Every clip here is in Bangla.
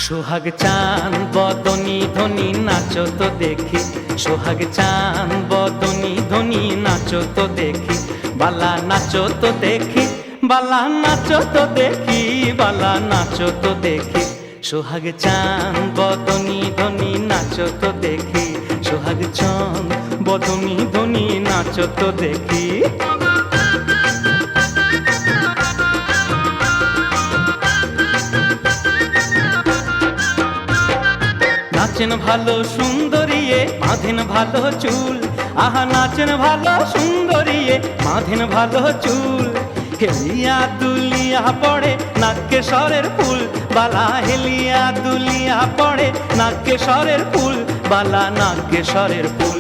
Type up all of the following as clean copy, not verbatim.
সোহাগ চান বদনী ধ্বনি নাচো তো দেখি, সোহাগ চান বদনী ধ্বনি নাচো তো দেখি, বালা নাচো তো দেখি, বালা নাচো তো দেখি, বালা নাচো তো দেখি। সোহাগ চান বদনী ধ্বনি নাচো তো দেখি, সোহাগ চান বদনী ধ্বনি নাচো তো দেখি। নাচেন ভালো সুন্দরিয়ে বাঁধেন ভালো চুল, আহা নাচেন ভালো সুন্দরিয়ে বাঁধেন ভালো চুল। হেলিয়া দুলিয়া পড়ে নাগেশ্বরের ফুল, বালা হেলিয়া দুলিয়া পড়ে নাগেশ্বরের ফুল, বালা নাগেশ্বরের ফুল।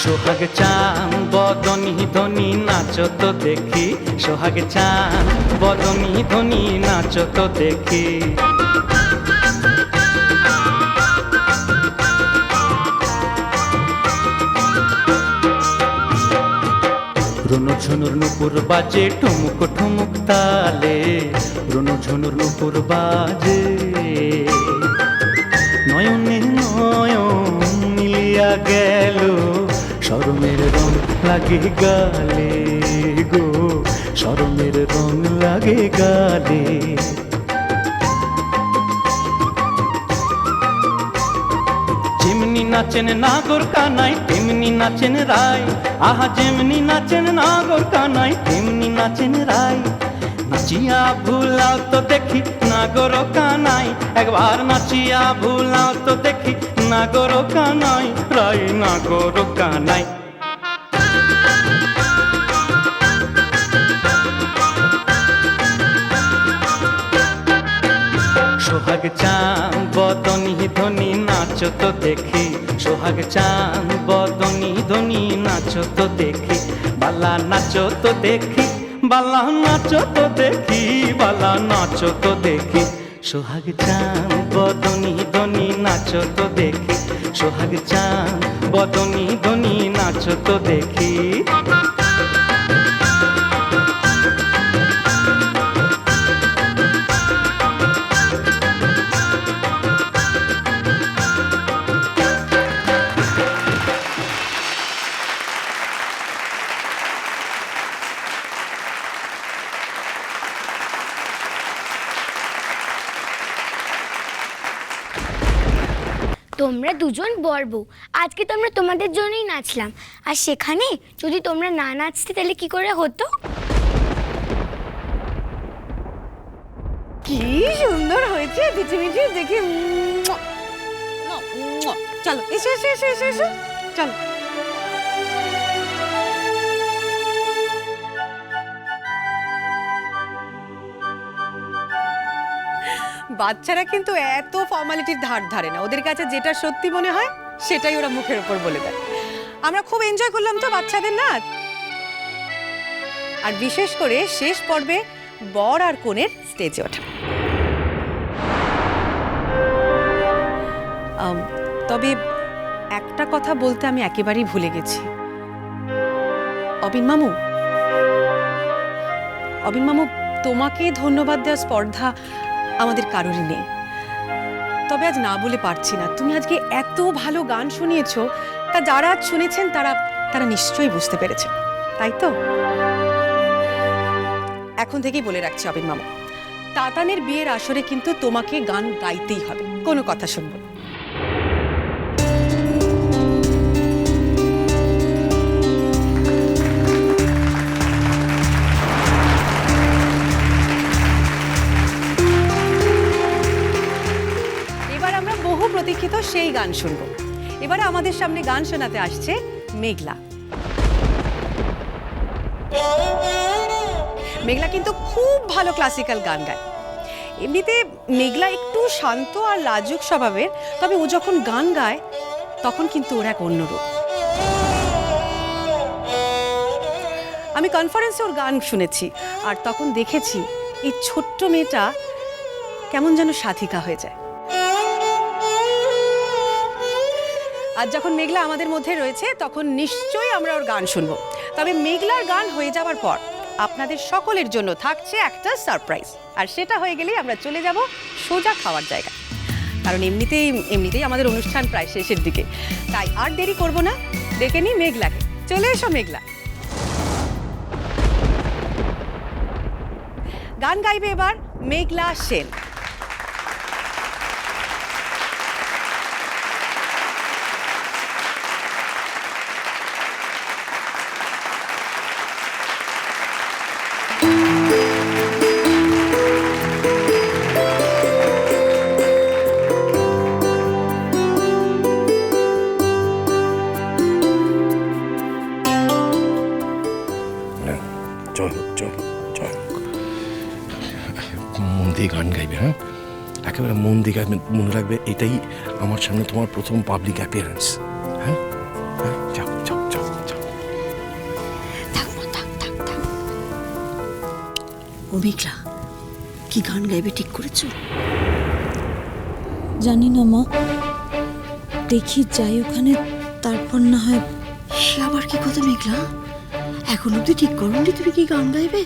সোহাগ চান বদনী ধ্বনি নাচো তো দেখি, সোহাগ চান বদনী ধ্বনি নাচো তো দেখি। রুনু ঝুনুর নুপুর বাজে ঠুমুক ঠুমুক তালে, রুনু ঝুনুর নুপুর বাজে, নয়নে নয়ন মিলিয়া গেল, শরমের রং লাগে গালে গো, শরমের রং লাগে গালে। যেমনি নাচেন নাগর কানাই তেমনি নাচেন রায়, আহা যেমনি নাচেন নাগর কানাই তেমনি নাচেন রায়। নাচিয়া ভুলাও তো দেখি নাগর কানাই, একবার নাচিয়া ভুলাও তো দেখি নাগর কানাই, রায় নাগর কানাই। সোহাগ চান বদনী ধ্বনি নাচো তো দেখি, সোহাগ চান বদনী ধ্বনি নাচো তো দেখি, বালা নাচো তো দেখি, বালা নাচো তো দেখি, বালা নাচো তো দেখি। সোহাগ চান বদনী ধ্বনি নাচো তো দেখি, সোহাগ চান বদনী ধ্বনি নাচো তো দেখি। তোমরা দুজন বর্ব, আজকে তোমরা তোমাদের জন্যই নাচলাম, আর সেখানে যদি তোমরা না নাচতে তাহলে কি করে হতো? কি সুন্দর হয়েছে পিচিমিচি দেখি। চলো এসো এসো এসো এসো এসো, চলো। বাচ্চারা কিন্তু এত ফর্মালিটির ধার ধারে না, ওদের কাছে যেটা সত্যি মনে হয় সেটাই ওরা মুখের উপর বলে দেয়। আমরা খুব এনজয় করলাম তো বাচ্চাদের নাচ, আর বিশেষ করে শেষ পর্বে বর আর কনের স্টেজে ওঠা। তবে একটা কথা বলতে আমি একেবারেই ভুলে গেছি। অবিন মামু, অবিন মামু, তোমাকে ধন্যবাদ দেওয়ার স্পর্ধা আমাদের কারোরই নেই, তবে আজ না বলে পারছি না। তুমি আজকে এত ভালো গান শুনিয়েছো, তা যারা আজ শুনেছেন তারা তারা নিশ্চয়ই বুঝতে পেরেছেন, তাই তো? এখন থেকেই বলে রাখছি অবিন মামু, তাতানের বিয়ের আসরে কিন্তু তোমাকে গান গাইতেই হবে, কোনো কথা শুনবো না। প্রতীক্ষিত সেই গান শুনবো। এবারে আমাদের সামনে গান শোনাতে আসছে মেঘলা। মেঘলা কিন্তু খুব ভালো ক্লাসিক্যাল গান গায়। এমনিতে মেঘলা একটু শান্ত আর লাজুক স্বভাবের, তবে ও যখন গান গায় তখন কিন্তু ওর এক অন্যরূপ। আমি কনফারেন্সে ওর গান শুনেছি, আর তখন দেখেছি এই ছোট্ট মেয়েটা কেমন যেন সাধিকা হয়ে যায়। আজ যখন মেঘলা আমাদের মধ্যে রয়েছে তখন নিশ্চয়ই আমরা ওর গান শুনবো। তবে মেঘলার গান হয়ে যাওয়ার পর আপনাদের সকলের জন্য থাকছে একটা সারপ্রাইজ, আর সেটা হয়ে গেলেই আমরা চলে যাব সোজা খাওয়ার জায়গা। কারণ এমনিতেই আমাদের অনুষ্ঠান প্রায় শেষের দিকে, তাই আর দেরি করব না, ডেকে নিই মেঘলাকে। চলে এসো মেঘলা। গান গাইবে এবার মেঘলা সেন। মন দিয়ে গান গাইবে, হ্যাঁ একেবারে মন দিয়ে গাইবে। মনে রাখবে এটাই আমার সামনে তোমার প্রথম পাবলিক অ্যাপিয়ারেন্স। হ্যাঁ যাও যাও যাও যাও। ও মেঘলা, কি গান গাইবে ঠিক করেছো? জানি না মা, দেখি যাই ওখানে, তারপর না হয়। সে আবার কি কথা মেঘলা? এখন অব্দি ঠিক করোনি তুমি কি গান গাইবে?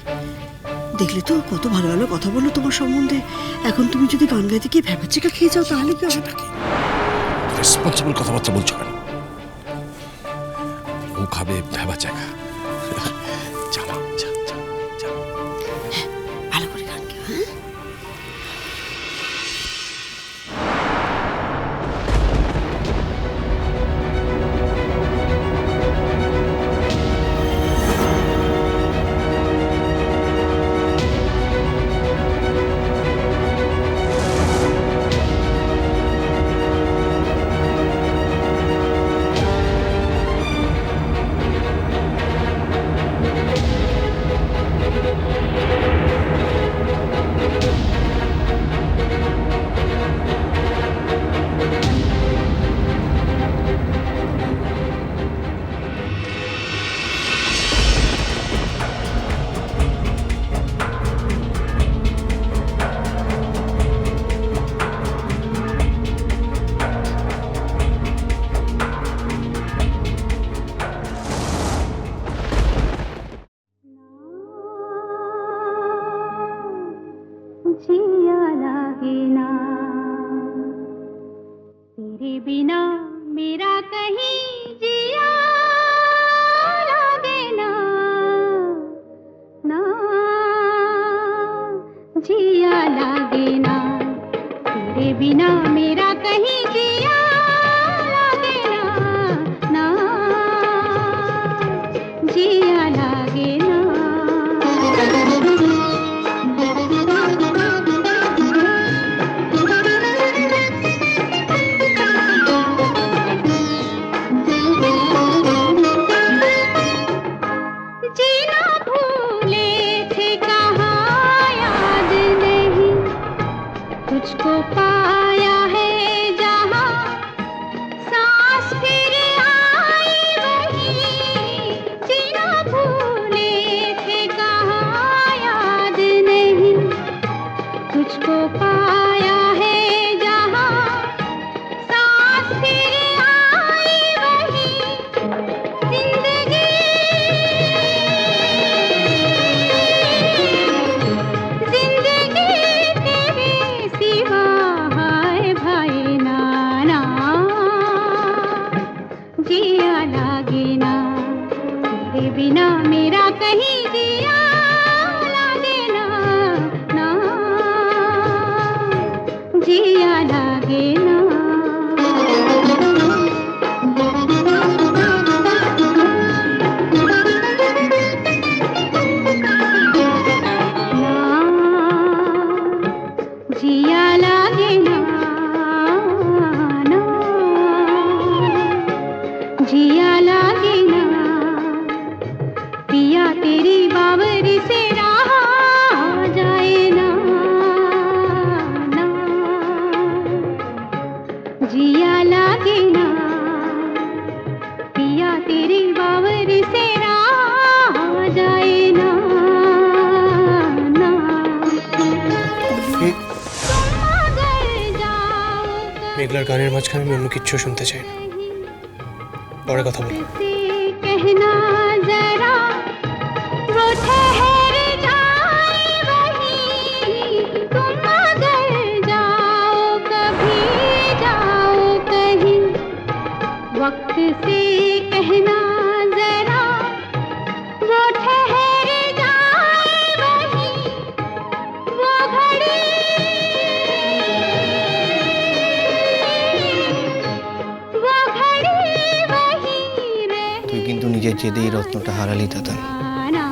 দেখলে তো কত ভালো ভালো কথা বললো তোমার সম্বন্ধে। এখন তুমি যদি গান গাইতে গিয়ে ভ্যাপাচিকা খেয়ে যাও তাহলে কি হবে? রেসপন্সিবল কথাবার্তা বলছো কেন? ও খাবে ভেবা চাকা। যাও যাও যাও যাও। ভালো করে গান গাও। হ্যাঁ जिया लागे ना तेरे बिना मेरा कहीं जिया लागे ना, ना जिया लागे ना तेरे बिना मेरा कहीं जिया लागे ना, ना जिया लागे ना। तुझको पाया है जहाँ सांस फिर आई वहीं, जीना भूले थे कहाँ याद नहीं। तुझको पाया है जहाँ सांस फिर आई वहीं, जिंदगी जिया लागे ना तेरे बिना मेरा कहीं जिया लागे ना, ना जिया लागे ना। जिया लागे ना, ना जिया लागे ना पिया तेरी बावरी से रहा जाए ना, ना जिया लागे ना पिया तेरी बावरी से रहा जाए ना, ना মেঘলার গানের মাঝখানে আমি অন্য কিচ্ছু শুনতে চাই না, পরে কথা বলি। कहना जरा वो ठहर जाए वहीं तुम अगर जाओ कभी जाओ कहीं वक्त से कहना जरा वो ठहर जाए वहीं वो घड़ी वहीं रहे তুই কিন্তু নিজের জেদেই রত্নটা হারালি দাদা। ना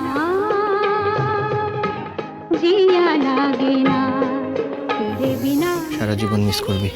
जिया लागे ना तेरे बिना সারা জীবন মিস করবি।